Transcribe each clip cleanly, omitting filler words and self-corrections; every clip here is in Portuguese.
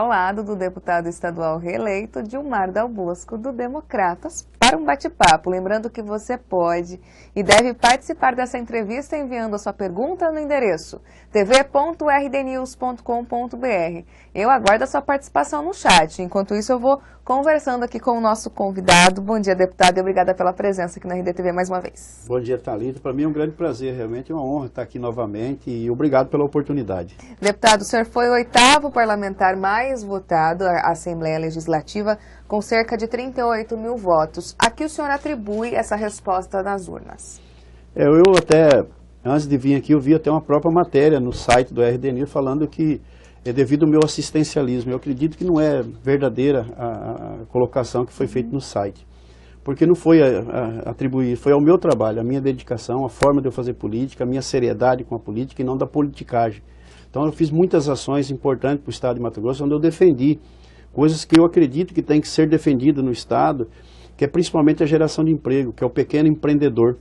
Ao lado do deputado estadual reeleito Dilmar Dal Bosco, do Democratas, para um bate-papo. Lembrando que você pode e deve participar dessa entrevista enviando a sua pergunta no endereço tv.rdnews.com.br. Eu aguardo a sua participação no chat. Enquanto isso, eu vou conversando aqui com o nosso convidado. Bom dia, deputado, e obrigada pela presença aqui na RDTV mais uma vez. Bom dia, Thalita. Para mim é um grande prazer, realmente é uma honra estar aqui novamente e obrigado pela oportunidade. Deputado, o senhor foi o 8º parlamentar mais votado à Assembleia Legislativa, com cerca de 38 mil votos. A que o senhor atribui essa resposta nas urnas? Eu até, antes de vir aqui, eu vi até uma própria matéria no site do RDNews falando que é devido ao meu assistencialismo. Eu acredito que não é verdadeira a colocação que foi feita no site. Porque não foi atribuir, foi ao meu trabalho, a minha dedicação, a forma de eu fazer política, a minha seriedade com a política e não da politicagem. Então eu fiz muitas ações importantes para o Estado de Mato Grosso, onde eu defendi coisas que eu acredito que tem que ser defendido no Estado, que é principalmente a geração de emprego, que é o pequeno empreendedor.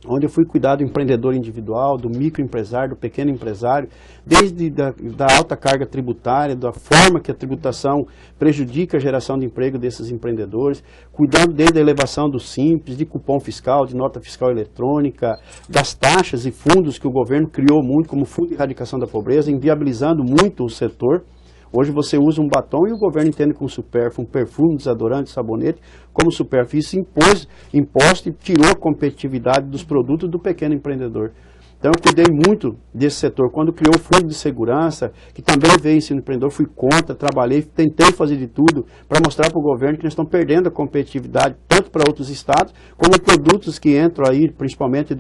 Onde eu fui cuidar do empreendedor individual, do microempresário, do pequeno empresário, desde da alta carga tributária, da forma que a tributação prejudica a geração de emprego desses empreendedores, cuidando desde a elevação do Simples, de cupom fiscal, de nota fiscal eletrônica, das taxas e fundos que o governo criou muito, como Fundo de Erradicação da Pobreza, inviabilizando muito o setor. Hoje você usa um batom e o governo entende como supérfluo, um perfume, desodorante, sabonete, como supérfluo. Isso impôs imposto e tirou a competitividade dos produtos do pequeno empreendedor. Então eu cuidei muito desse setor. Quando criou o Fundo de Segurança, que também veio ensino empreendedor, fui contra, trabalhei, tentei fazer de tudo para mostrar para o governo que nós estamos perdendo a competitividade, tanto para outros estados, como produtos que entram aí, principalmente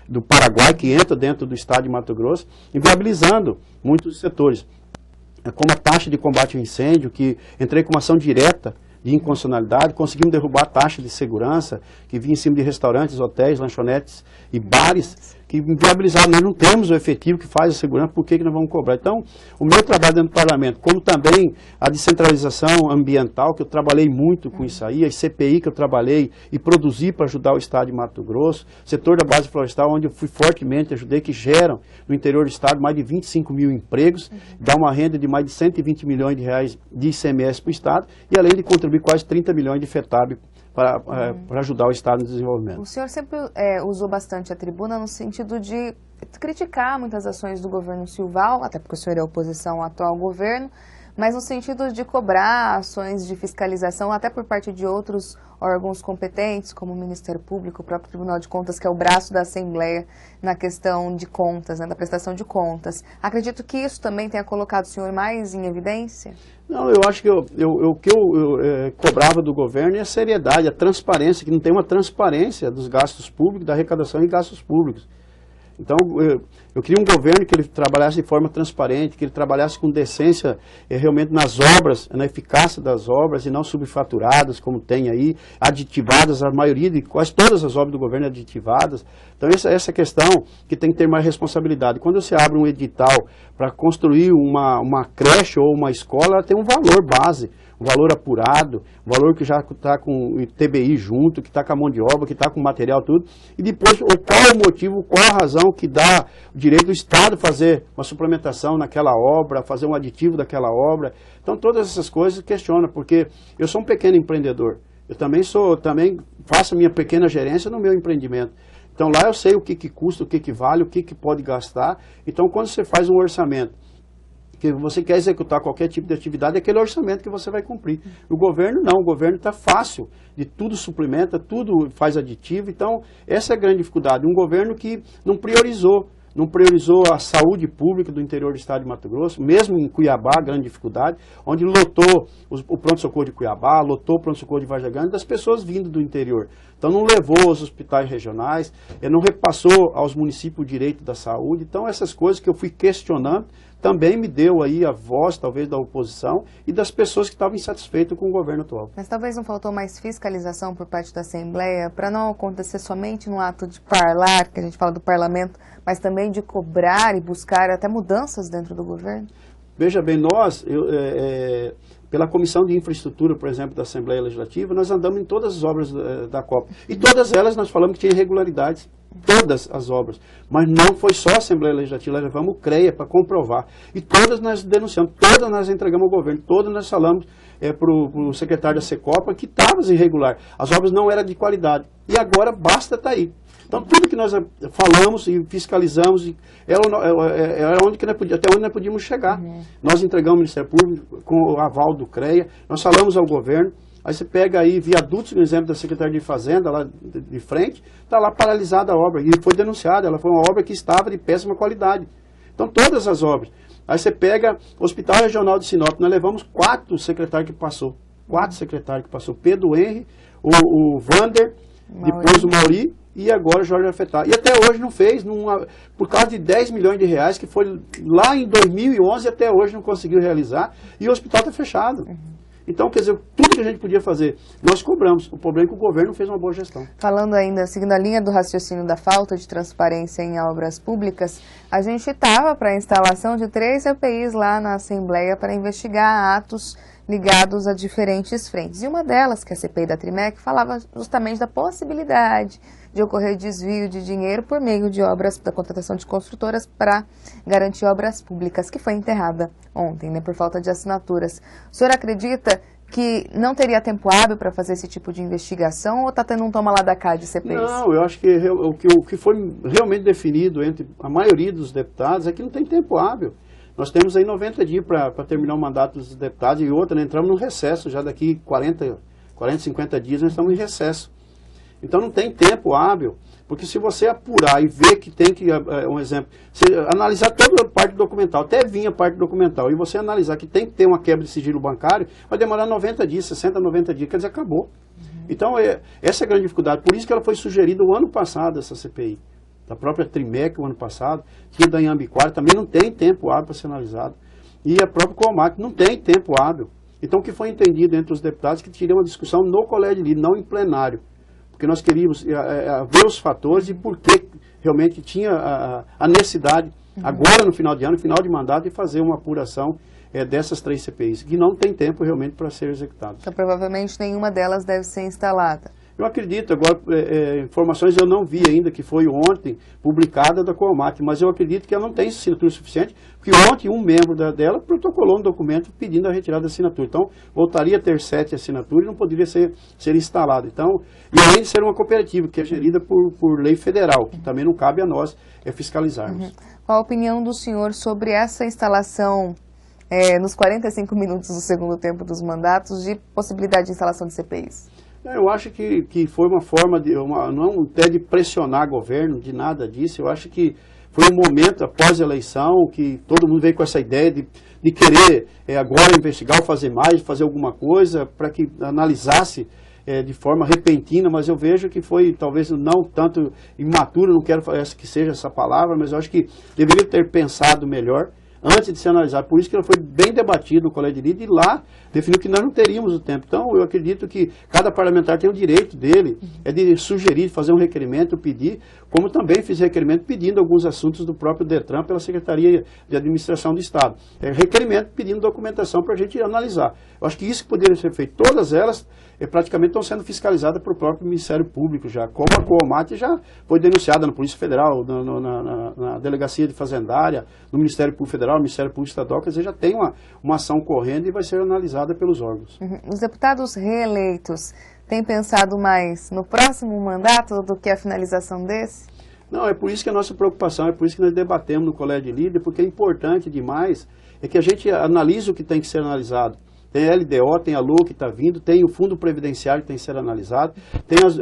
do Paraguai, que entram dentro do estado de Mato Grosso, inviabilizando muitos setores. Como a taxa de combate ao incêndio, que entrei com uma ação direta de inconstitucionalidade, conseguimos derrubar a taxa de segurança, que vinha em cima de restaurantes, hotéis, lanchonetes e bares, que inviabilizaram. Nós não temos o efetivo que faz a segurança, por que nós vamos cobrar? Então, o meu trabalho dentro do parlamento, como também a descentralização ambiental, que eu trabalhei muito com isso aí, a CPI que eu trabalhei e produzi para ajudar o estado de Mato Grosso, setor da base florestal, onde eu fui fortemente, ajudei, que geram no interior do estado mais de 25 mil empregos, dá uma renda de mais de 120 milhões de reais de ICMS para o estado, e além de contribuir quase 30 milhões de FETAB para ajudar o Estado no desenvolvimento. O senhor sempre usou bastante a tribuna no sentido de criticar muitas ações do governo Silval, até porque o senhor é oposição ao atual governo, mas no sentido de cobrar ações de fiscalização até por parte de outros órgãos competentes, como o Ministério Público, o próprio Tribunal de Contas, que é o braço da Assembleia na questão de contas, né, da prestação de contas. Acredito que isso também tenha colocado o senhor mais em evidência? Não, eu acho que o que eu cobrava do governo é a seriedade, a transparência, que não tem uma transparência dos gastos públicos, da arrecadação e gastos públicos. Então, eu queria um governo que ele trabalhasse de forma transparente, que ele trabalhasse com decência realmente nas obras, na eficácia das obras e não subfaturadas, como tem aí, aditivadas, a maioria de quase todas as obras do governo aditivadas. Então, essa questão que tem que ter mais responsabilidade. Quando você abre um edital para construir uma creche ou uma escola, ela tem um valor base, um valor apurado, um valor que já está com o TBI junto, que está com a mão de obra, que está com o material, tudo. E depois, qual é o motivo, qual a razão que dá o direito do Estado fazer uma suplementação naquela obra, fazer um aditivo daquela obra. Então, todas essas coisas questionam, porque eu sou um pequeno empreendedor. Eu também faço a minha pequena gerência no meu empreendimento. Então, lá eu sei o que custa, o que vale, o que pode gastar. Então, quando você faz um orçamento, que você quer executar qualquer tipo de atividade, é aquele orçamento que você vai cumprir. O governo não, o governo está fácil, de tudo suplementa, tudo faz aditivo, então essa é a grande dificuldade. Um governo que não priorizou a saúde pública do interior do estado de Mato Grosso, mesmo em Cuiabá, grande dificuldade, onde lotou o pronto-socorro de Cuiabá, lotou o pronto-socorro de Vargem Grande, das pessoas vindo do interior. Então não levou aos hospitais regionais, não repassou aos municípios o direito da saúde. Então essas coisas que eu fui questionando, também me deu aí a voz, talvez, da oposição e das pessoas que estavam insatisfeitas com o governo atual. Mas talvez não faltou mais fiscalização por parte da Assembleia para não acontecer somente no ato de parlamentar, que a gente fala do parlamento, mas também de cobrar e buscar até mudanças dentro do governo? Veja bem, nós, pela Comissão de Infraestrutura, por exemplo, da Assembleia Legislativa, nós andamos em todas as obras da Copa. E todas elas nós falamos que tinha irregularidades. Todas as obras. Mas não foi só a Assembleia Legislativa, nós levamos o CREA para comprovar. E todas nós denunciamos, todas nós entregamos ao governo, todas nós falamos para o secretário da Secopa que estava irregular. As obras não eram de qualidade. E agora basta estar aí. Então tudo que nós falamos e fiscalizamos era onde que até onde nós podíamos chegar. Nós entregamos ao Ministério Público com o aval do CREA, nós falamos ao governo. Aí você pega aí viadutos, no exemplo da Secretaria de Fazenda, lá de frente, está lá paralisada a obra. E foi denunciada, ela foi uma obra que estava de péssima qualidade. Então todas as obras. Aí você pega o Hospital Regional de Sinop, nós levamos 4 secretários que passou. 4 secretários que passou. Pedro Henry, o Vander, depois o Mauri e agora o Jorge Afetar. E até hoje não fez, por causa de 10 milhões de reais, que foi lá em 2011 até hoje não conseguiu realizar. E o hospital está fechado. Então, quer dizer, tudo que a gente podia fazer, nós cobramos. O problema é que o governo fez uma boa gestão. Falando ainda, seguindo a linha do raciocínio da falta de transparência em obras públicas, a gente estava para a instalação de 3 CPIs lá na Assembleia para investigar atos ligados a diferentes frentes. E uma delas, que é a CPI da Trimec, falava justamente da possibilidade de ocorrer desvio de dinheiro por meio de obras, da contratação de construtoras para garantir obras públicas, que foi enterrada ontem, né, por falta de assinaturas. O senhor acredita que não teria tempo hábil para fazer esse tipo de investigação ou está tendo um toma lá da cá de CPIs? Não, eu acho que o que foi realmente definido entre a maioria dos deputados é que não tem tempo hábil. Nós temos aí 90 dias para terminar o mandato dos deputados e outra, né, entramos no recesso, já daqui 40, 50 dias nós estamos em recesso. Então não tem tempo hábil, porque se você apurar e ver que tem que, um exemplo, se analisar toda a parte documental, até vinha a parte documental, e você analisar que tem que ter uma quebra de sigilo bancário, vai demorar 90 dias, 60, 90 dias, quer dizer, acabou. Então essa é a grande dificuldade, por isso que ela foi sugerida o ano passado, essa CPI. Da própria Trimec, o ano passado, tinha da Iambiquara, também não tem tempo hábil para ser analisado. E a própria Comac não tem tempo hábil. Então o que foi entendido entre os deputados que teria uma discussão no colégio de líder, não em plenário. Porque nós queríamos ver os fatores e por que realmente tinha a necessidade, agora no final de ano, no final de mandato, de fazer uma apuração dessas 3 CPIs, que não tem tempo realmente para ser executadas. Então provavelmente nenhuma delas deve ser instalada. Eu acredito, agora, informações eu não vi ainda, que foi ontem publicada da Comat, mas eu acredito que ela não tem assinatura suficiente, porque ontem um membro dela protocolou um documento pedindo a retirada da assinatura. Então, voltaria a ter 7 assinaturas e não poderia ser instalada. Então, e além de ser uma cooperativa, que é gerida por lei federal, que também não cabe a nós fiscalizarmos. Qual a opinião do senhor sobre essa instalação, nos 45 minutos do segundo tempo dos mandatos, de possibilidade de instalação de CPIs? Eu acho que foi uma forma, não até de pressionar o governo, de nada disso. Eu acho que foi um momento após a eleição que todo mundo veio com essa ideia de querer agora investigar ou fazer mais, fazer alguma coisa para que analisasse de forma repentina, mas eu vejo que foi talvez não tanto imaturo, não quero que seja essa palavra, mas eu acho que deveria ter pensado melhor antes de se analisar. Por isso que ela foi bem debatida no Colégio de Líder e lá definiu que nós não teríamos o tempo. Então, eu acredito que cada parlamentar tem o direito dele, de sugerir, de fazer um requerimento, pedir, como também fiz requerimento pedindo alguns assuntos do próprio DETRAN pela Secretaria de Administração do Estado. Requerimento pedindo documentação para a gente analisar. Eu acho que isso que poderia ser feito. Todas elas praticamente estão sendo fiscalizadas pelo próprio Ministério Público já, como a Comat já foi denunciada na Polícia Federal, na Delegacia de Fazendária, no Ministério Público Federal, no Ministério Público Estadual, quer dizer, já tem uma ação correndo e vai ser analisada pelos órgãos. Os deputados reeleitos têm pensado mais no próximo mandato do que a finalização desse? Não, é por isso que a nossa preocupação, é por isso que nós debatemos no Colégio de Líder, porque é importante demais que a gente analise o que tem que ser analisado. Tem a LDO, tem a LOA que está vindo, tem o Fundo Previdenciário que tem que ser analisado, tem os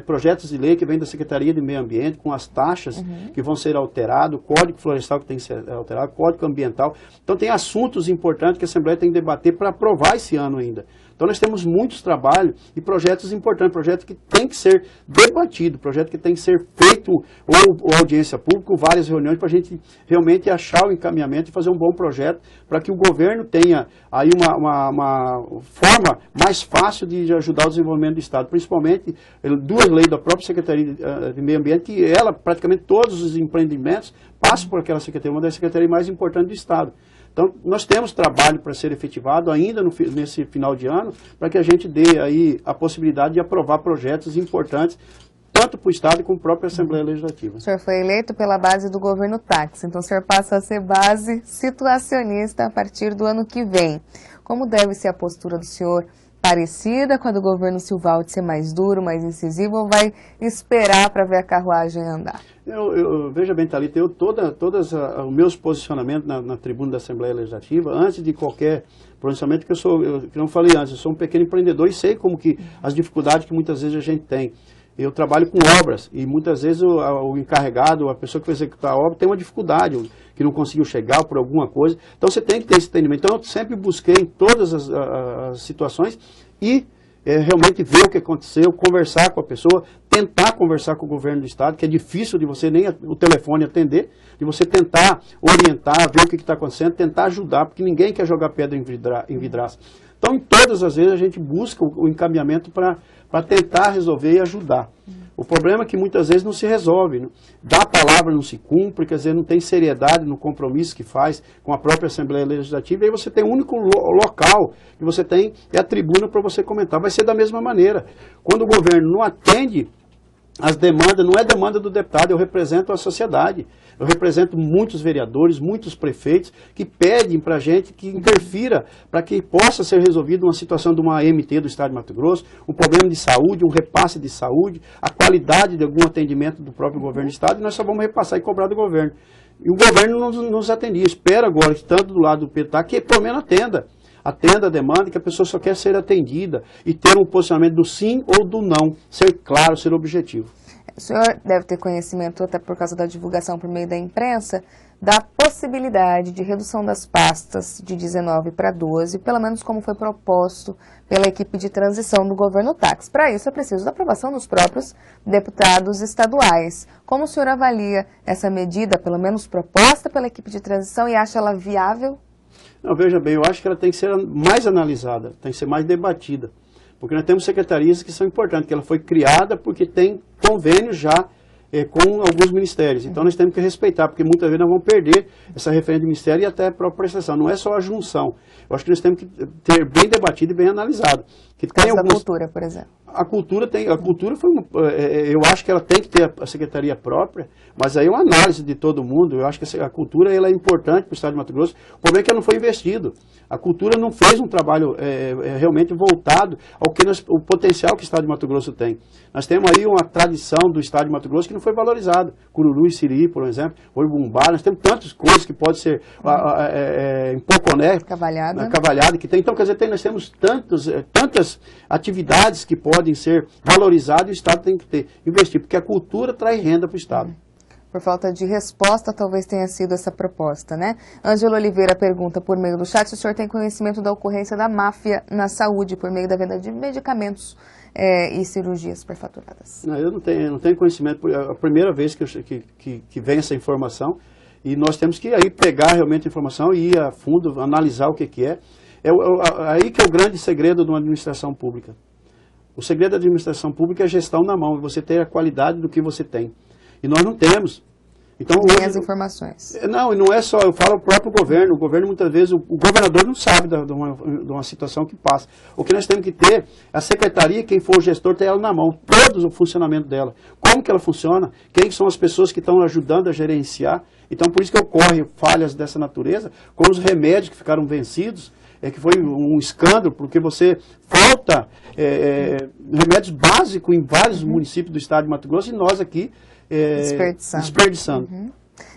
projetos de lei que vem da Secretaria de Meio Ambiente, com as taxas que vão ser alteradas, o Código Florestal que tem que ser alterado, o Código Ambiental. Então tem assuntos importantes que a Assembleia tem que debater para aprovar esse ano ainda. Então nós temos muitos trabalhos e projetos importantes, projetos que tem que ser debatido, projeto que tem que ser feito ou audiência pública, ou várias reuniões para a gente realmente achar o encaminhamento e fazer um bom projeto para que o governo tenha aí uma forma mais fácil de ajudar o desenvolvimento do Estado, principalmente 2 leis da própria Secretaria de Meio Ambiente, que ela, praticamente todos os empreendimentos passam por aquela secretaria, uma das secretarias mais importantes do Estado. Então, nós temos trabalho para ser efetivado ainda nesse final de ano, para que a gente dê aí a possibilidade de aprovar projetos importantes, tanto para o Estado como para a própria Assembleia Legislativa. O senhor foi eleito pela base do governo táxi, então o senhor passa a ser base situacionista a partir do ano que vem. Como deve ser a postura do senhor? Parecida com a do governo Silval, de ser mais duro, mais incisivo, ou vai esperar para ver a carruagem andar? Veja bem, Thalita, todos os meus posicionamentos na tribuna da Assembleia Legislativa, antes de qualquer pronunciamento, que eu não falei antes, eu sou um pequeno empreendedor e sei como que as dificuldades que muitas vezes a gente tem. Eu trabalho com obras e muitas vezes o encarregado, a pessoa que vai executar a obra tem uma dificuldade, que não conseguiu chegar por alguma coisa. Então você tem que ter esse entendimento. Então eu sempre busquei em todas as situações e realmente ver o que aconteceu, conversar com a pessoa, tentar conversar com o governo do Estado, que é difícil de você nem o telefone atender, de você tentar orientar, ver o que está acontecendo, tentar ajudar, porque ninguém quer jogar pedra em vidraça. Então, em todas as vezes, a gente busca o encaminhamento para tentar resolver e ajudar. O problema é que muitas vezes não se resolve, né? Dá a palavra, não se cumpre, quer dizer, não tem seriedade no compromisso que faz com a própria Assembleia Legislativa, e aí você tem o único local que você tem, é a tribuna para você comentar. Vai ser da mesma maneira. Quando o governo não atende as demandas, não é demanda do deputado, eu represento a sociedade. Eu represento muitos vereadores, muitos prefeitos que pedem para a gente que interfira para que possa ser resolvida uma situação de uma MT do Estado de Mato Grosso, um problema de saúde, um repasse de saúde, a qualidade de algum atendimento do próprio governo do Estado, e nós só vamos repassar e cobrar do governo. E o governo não nos atendia. Espero agora que tanto do lado do PETA, que pelo menos atenda a demanda, que a pessoa só quer ser atendida e ter um posicionamento do sim ou do não, ser claro, ser objetivo. O senhor deve ter conhecimento, até por causa da divulgação por meio da imprensa, da possibilidade de redução das pastas de 19 para 12, pelo menos como foi proposto pela equipe de transição do governo táxi. Para isso é preciso da aprovação dos próprios deputados estaduais. Como o senhor avalia essa medida, pelo menos proposta pela equipe de transição, e acha ela viável? Não, veja bem, eu acho que ela tem que ser mais analisada, tem que ser mais debatida. Porque nós temos secretarias que são importantes, que ela foi criada porque tem convênio já com alguns ministérios. Então nós temos que respeitar, porque muitas vezes nós vamos perder essa referência de ministério e até a própria prestação. Não é só a junção. Eu acho que nós temos que ter bem debatido e bem analisado. Que tem da cultura, por exemplo. A cultura foi eu acho que ela tem que ter a secretaria própria, mas aí é uma análise de todo mundo. Eu acho que a cultura ela é importante para o Estado de Mato Grosso. O problema é que ela não foi investido. A cultura não fez um trabalho realmente voltado ao que o potencial que o Estado de Mato Grosso tem. Nós temos aí uma tradição do Estado de Mato Grosso que não foi valorizada. Cururu e Siri, por exemplo, Oi Bumbá, nós temos tantas coisas que pode ser em Poconé, Cavalhada que tem. Então, quer dizer, nós temos tantas atividades que podem ser valorizadas e o Estado tem que investir, porque a cultura traz renda para o Estado. Por falta de resposta, talvez tenha sido essa proposta, né? Ângelo Oliveira pergunta por meio do chat se o senhor tem conhecimento da ocorrência da máfia na saúde por meio da venda de medicamentos e cirurgias superfaturadas. Não, eu não tenho conhecimento. É a primeira vez que vem essa informação e nós temos que aí pegar realmente a informação e ir a fundo, analisar o que é. Aí que é o grande segredo de uma administração pública. O segredo da administração pública é a gestão na mão, você ter a qualidade do que você tem. E nós não temos. Então, hoje, as informações. Não, e não é só, eu falo o próprio governo. O governo, muitas vezes, o governador não sabe de uma situação que passa. O que nós temos que ter, a secretaria, quem for o gestor, tem ela na mão. Todo o funcionamento dela. Como que ela funciona? Quem são as pessoas que estão ajudando a gerenciar? Então, por isso que ocorrem falhas dessa natureza, como os remédios que ficaram vencidos, que foi um escândalo, porque você falta remédios básicos em vários municípios do estado de Mato Grosso e nós aqui desperdiçando.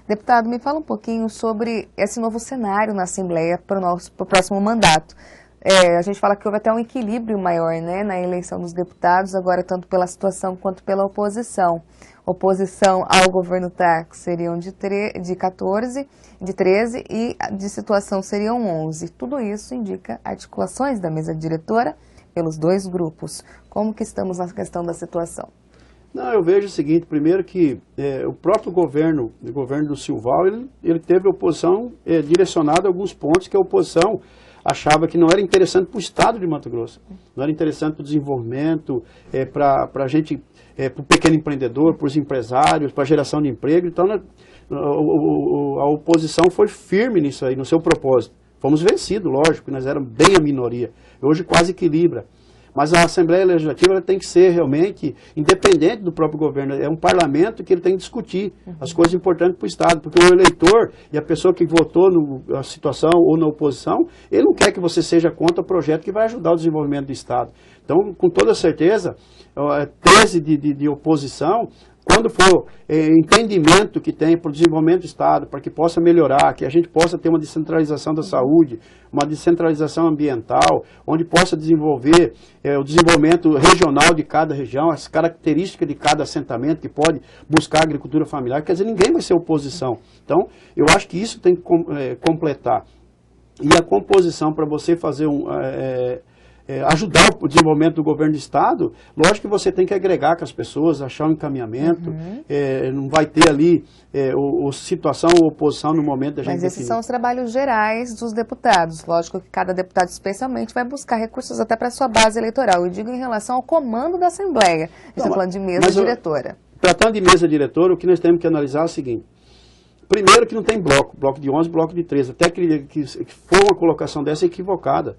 Deputado, me fala um pouquinho sobre esse novo cenário na Assembleia para o próximo mandato. A gente fala que houve até um equilíbrio maior, né, na eleição dos deputados, agora tanto pela situação quanto pela oposição. Oposição ao governo táxi seriam de 14, de 13 e de situação seriam 11. Tudo isso indica articulações da mesa diretora pelos dois grupos. Como que estamos na questão da situação? Não, eu vejo o seguinte, primeiro que o próprio governo, o governo do Silval, ele teve oposição direcionada a alguns pontos que a oposição achava que não era interessante para o Estado de Mato Grosso, não era interessante para o desenvolvimento, para a gente, para o pequeno empreendedor, para os empresários, para a geração de emprego. Então, A oposição foi firme nisso aí, no seu propósito. Fomos vencidos, lógico, nós éramos bem a minoria. Hoje quase equilibra. Mas a Assembleia Legislativa ela tem que ser realmente independente do próprio governo. É um parlamento que ele tem que discutir as coisas importantes para o Estado. Porque o eleitor e a pessoa que votou na situação ou na oposição, ele não quer que você seja contra o projeto que vai ajudar o desenvolvimento do Estado. Então, com toda certeza, a tese de oposição, quando for entendimento que tem para o desenvolvimento do Estado, para que possa melhorar, que a gente possa ter uma descentralização da saúde, uma descentralização ambiental, onde possa desenvolver o desenvolvimento regional de cada região, as características de cada assentamento, que pode buscar agricultura familiar, quer dizer, ninguém vai ser oposição. Então, eu acho que isso tem que completar. E a composição para você fazer ajudar o desenvolvimento do governo do Estado, lógico que você tem que agregar com as pessoas, achar um encaminhamento, não vai ter ali situação ou oposição no momento da gente Mas esses são os trabalhos gerais dos deputados. Lógico que cada deputado especialmente vai buscar recursos até para a sua base eleitoral. Eu digo em relação ao comando da Assembleia. A gente está falando de mesa diretora. Tratando de mesa diretora, o que nós temos que analisar é o seguinte. Primeiro que não tem bloco de 11, bloco de 13. Até que for uma colocação dessa equivocada.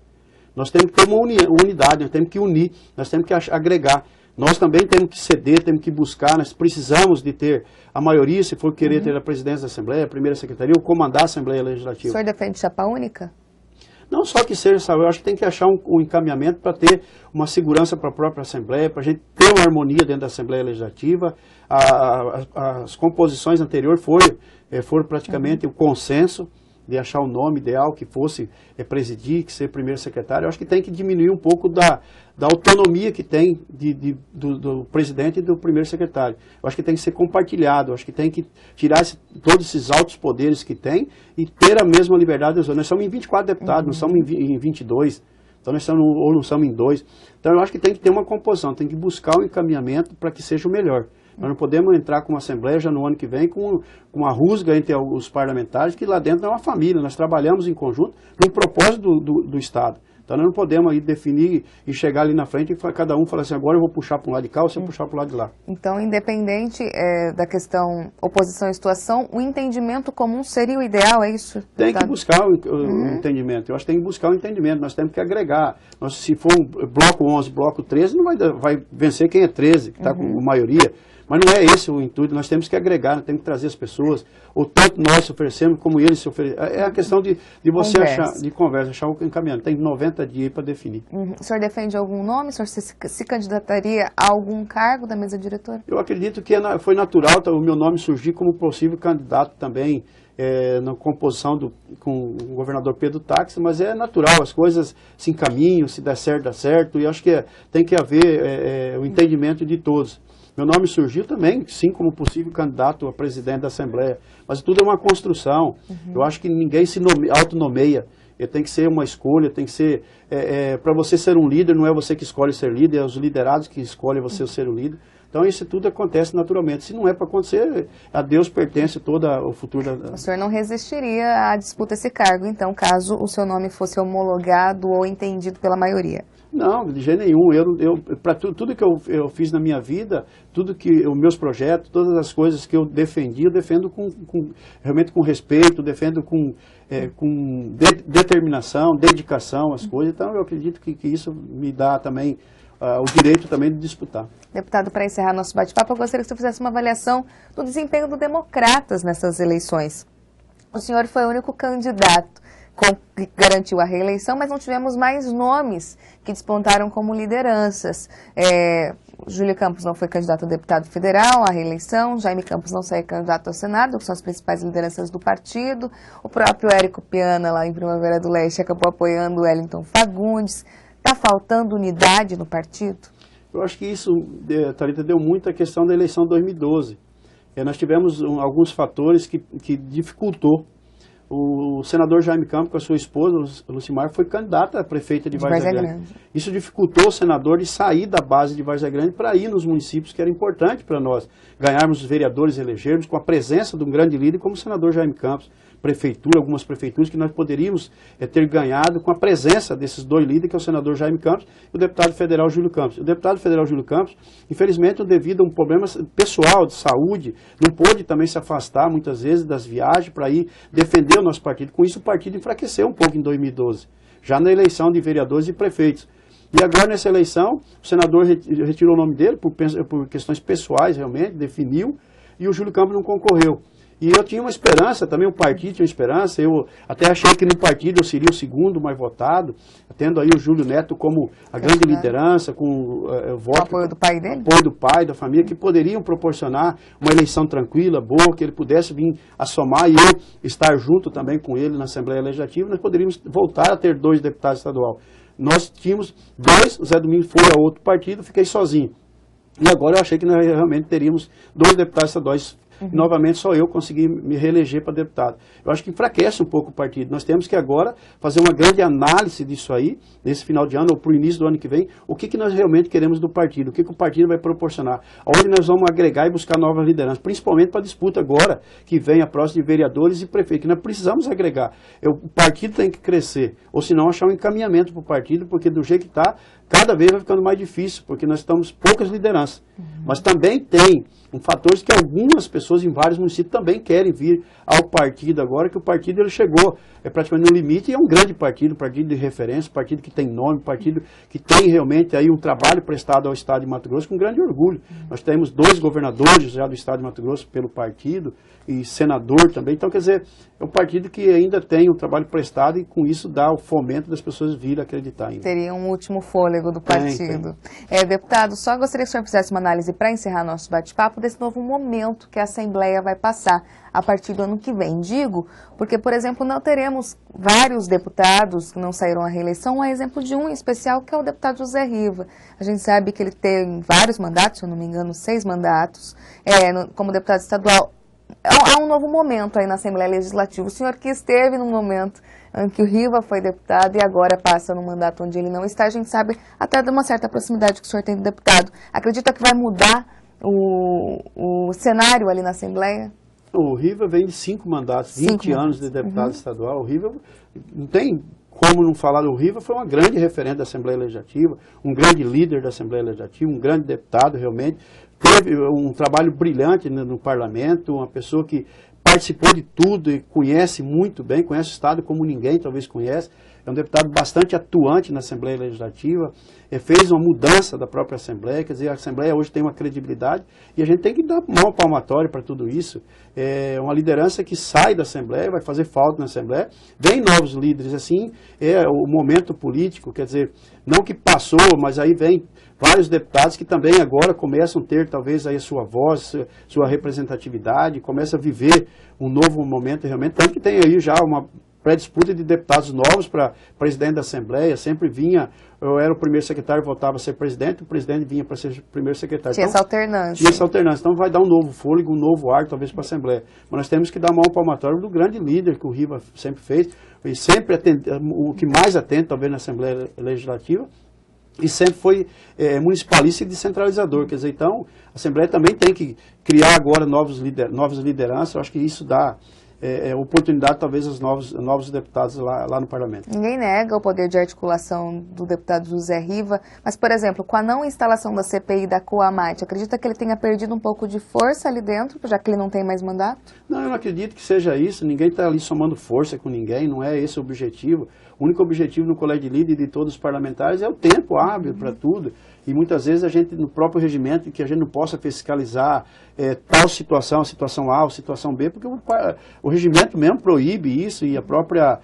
Nós temos que ter uma unidade, nós temos que unir, nós temos que agregar. Nós também temos que ceder, temos que buscar, nós precisamos de ter a maioria, se for querer ter a presidência da Assembleia, a primeira secretaria, ou comandar a Assembleia Legislativa. O senhor defende chapa única? Não só que seja, sabe, eu acho que tem que achar um encaminhamento para ter uma segurança para a própria Assembleia, para a gente ter uma harmonia dentro da Assembleia Legislativa. As composições anteriores foram praticamente o consenso de achar o nome ideal que fosse presidir, que ser primeiro secretário. Eu acho que tem que diminuir um pouco da autonomia que tem do presidente e do primeiro secretário. Eu acho que tem que ser compartilhado, eu acho que tem que tirar todos esses altos poderes que tem e ter a mesma liberdade dos outros. Nós somos em 24 deputados, não somos em 22, então nós somos, ou não somos em 2. Então eu acho que tem que ter uma composição, tem que buscar um encaminhamento para que seja o melhor. Nós não podemos entrar com uma Assembleia já no ano que vem com uma rusga entre os parlamentares, que lá dentro é uma família, nós trabalhamos em conjunto no propósito do Estado. Então nós não podemos aí definir e chegar ali na frente e cada um falar assim, agora eu vou puxar para um lado de cá ou você puxar para o lado de lá. Então, independente da questão oposição e situação, o entendimento comum seria o ideal, é isso? Tem que buscar o entendimento, eu acho que tem que buscar o entendimento, nós temos que agregar. Se for um bloco 11, bloco 13, não vai vencer quem é 13, que está com maioria. Mas não é esse o intuito, nós temos que agregar, nós temos que trazer as pessoas, ou tanto nós se oferecemos como eles se oferecem. É a questão de você achar o encaminhamento. Tem 90 dias para definir. O senhor defende algum nome? O senhor se candidataria a algum cargo da mesa diretora? Eu acredito que foi natural o meu nome surgir como possível candidato também na composição com o governador Pedro Táxi, mas é natural, as coisas se encaminham, se der certo, dá certo, e acho que tem que haver o entendimento de todos. Meu nome surgiu também, sim, como possível candidato a presidente da Assembleia. Mas tudo é uma construção. Eu acho que ninguém se autonomeia. Tem que ser uma escolha, tem que ser... para você ser um líder, não é você que escolhe ser líder, é os liderados que escolhem você ser o líder. Então isso tudo acontece naturalmente. Se não é para acontecer, a Deus pertence todo o futuro. O senhor não resistiria à disputa desse cargo, então, caso o seu nome fosse homologado ou entendido pela maioria? Não, de jeito nenhum. Para tudo que eu fiz na minha vida, os meus projetos, todas as coisas que eu defendi, eu defendo realmente com respeito, defendo com determinação, dedicação às coisas. Então eu acredito que isso me dá também o direito também de disputar. Deputado, para encerrar nosso bate-papo, eu gostaria que o senhor fizesse uma avaliação do desempenho do Democratas nessas eleições. O senhor foi o único candidato que garantiu a reeleição, mas não tivemos mais nomes que despontaram como lideranças. Júlio Campos não foi candidato a deputado federal à reeleição, Jaime Campos não saiu candidato ao Senado, que são as principais lideranças do partido, o próprio Érico Piana, lá em Primavera do Leste, acabou apoiando o Wellington Fagundes. Está faltando unidade no partido? Eu acho que isso, Thalita, deu muito a questão da eleição de 2012. Nós tivemos alguns fatores que dificultou. O senador Jaime Campos, com a sua esposa, Lucimar, foi candidata a prefeita de Várzea Grande. Isso dificultou o senador de sair da base de Várzea Grande para ir nos municípios, que era importante para nós ganharmos os vereadores, elegermos com a presença de um grande líder como o senador Jaime Campos. prefeitura, algumas prefeituras, que nós poderíamos ter ganhado com a presença desses dois líderes, que é o senador Jaime Campos e o deputado federal Júlio Campos. O deputado federal Júlio Campos, infelizmente, devido a um problema pessoal de saúde, não pôde também se afastar muitas vezes das viagens para ir defender o nosso partido. Com isso, o partido enfraqueceu um pouco em 2012, já na eleição de vereadores e prefeitos. E agora, nessa eleição, o senador retirou o nome dele por questões pessoais, realmente, definiu, e o Júlio Campos não concorreu. E eu tinha uma esperança, também o partido tinha uma esperança, eu até achei que no partido eu seria o segundo mais votado, tendo aí o Júlio Neto como a grande liderança, com o voto, apoio do pai dele? Apoio do pai, da família, que poderiam proporcionar uma eleição tranquila, boa, que ele pudesse vir a somar e eu estar junto também com ele na Assembleia Legislativa, nós poderíamos voltar a ter 2 deputados estaduais. Nós tínhamos 2, o Zé Domingos foi a outro partido, fiquei sozinho. E agora eu achei que nós realmente teríamos 2 deputados estaduais. Novamente só eu consegui me reeleger para deputado. Eu acho que enfraquece um pouco o partido. Nós temos que agora fazer uma grande análise disso aí, nesse final de ano ou para o início do ano que vem, o que nós realmente queremos do partido, o que o partido vai proporcionar, aonde nós vamos agregar e buscar novas lideranças, principalmente para a disputa agora, que vem a próxima de vereadores e prefeitos, que nós precisamos agregar. O partido tem que crescer, ou se não achar um encaminhamento para o partido, porque do jeito que está, cada vez vai ficando mais difícil, porque nós estamos poucas lideranças. Mas também tem um fator que algumas pessoas em vários municípios também querem vir ao partido agora, que o partido ele chegou praticamente no limite e é um grande partido de referência, partido que tem nome, partido que tem realmente aí um trabalho prestado ao Estado de Mato Grosso com grande orgulho. Nós temos 2 governadores já do Estado de Mato Grosso pelo partido e senador também. Então, quer dizer, é um partido que ainda tem um trabalho prestado e com isso dá o fomento das pessoas virem acreditar ainda. Teria um último fôlego do partido. Deputado, só gostaria que o senhor fizesse uma análise para encerrar nosso bate-papo desse novo momento que a Assembleia vai passar a partir do ano que vem. Digo porque, por exemplo, não teremos vários deputados que não saíram à reeleição, a exemplo de um em especial, que é o deputado José Riva. A gente sabe que ele tem vários mandatos, se eu não me engano, 6 mandatos, como deputado estadual. Há um novo momento aí na Assembleia Legislativa. O senhor que esteve no momento em que o Riva foi deputado e agora passa no mandato onde ele não está, a gente sabe até de uma certa proximidade que o senhor tem do deputado. Acredita que vai mudar o cenário ali na Assembleia? O Riva vem de 5 mandatos, 20 anos de deputado estadual. O Riva não tem como não falar do Riva, foi uma grande referente da Assembleia Legislativa, um grande líder da Assembleia Legislativa, um grande deputado realmente. Teve um trabalho brilhante no parlamento, uma pessoa que participou de tudo e conhece muito bem, conhece o Estado como ninguém talvez conhece. É um deputado bastante atuante na Assembleia Legislativa, fez uma mudança da própria Assembleia, quer dizer, a Assembleia hoje tem uma credibilidade e a gente tem que dar mão palmatória para tudo isso. É uma liderança que sai da Assembleia, vai fazer falta na Assembleia, vem novos líderes, assim, é o momento político, quer dizer, não que passou, mas aí vem vários deputados que também agora começam a ter talvez aí a sua voz, sua representatividade, começam a viver um novo momento realmente, tanto que tem aí já uma pré-disputa de deputados novos para presidente da Assembleia, sempre vinha, eu era o primeiro secretário, voltava a ser presidente, o presidente vinha para ser o primeiro secretário. Tinha essa alternância. Tinha essa alternância, então vai dar um novo fôlego, um novo ar talvez para a Assembleia. Mas nós temos que dar mão palmatória do grande líder que o Riva sempre fez, e sempre o que mais atende talvez na Assembleia Legislativa, e sempre foi municipalista e descentralizador, quer dizer, então a Assembleia também tem que criar agora novas lideranças, eu acho que isso dá oportunidade talvez aos novos deputados lá no Parlamento. Ninguém nega o poder de articulação do deputado José Riva, mas, por exemplo, com a não instalação da CPI da Coamate, acredita que ele tenha perdido um pouco de força ali dentro, já que ele não tem mais mandato? Não, eu não acredito que seja isso, ninguém está ali somando força com ninguém, não é esse o objetivo. O único objetivo no colégio de líder de todos os parlamentares é o tempo hábil para tudo. E muitas vezes a gente, no próprio regimento, que a gente não possa fiscalizar tal situação, a situação A ou situação B, porque o regimento mesmo proíbe isso e a própria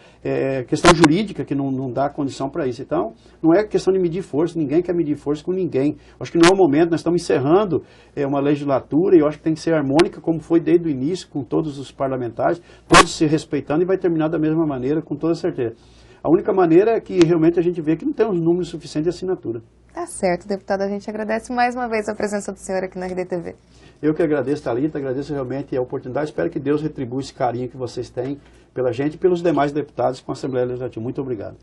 questão jurídica que não dá condição para isso. Então, não é questão de medir força, ninguém quer medir força com ninguém. Acho que não é o momento, nós estamos encerrando uma legislatura e eu acho que tem que ser harmônica como foi desde o início, com todos os parlamentares, todos se respeitando e vai terminar da mesma maneira, com toda certeza. A única maneira é que realmente a gente vê que não tem os números suficientes de assinatura. Tá certo, deputado. A gente agradece mais uma vez a presença do senhor aqui na RDTV. Eu que agradeço, Thalita, agradeço realmente a oportunidade. Espero que Deus retribua esse carinho que vocês têm pela gente e pelos demais deputados com a Assembleia Legislativa. Muito obrigado.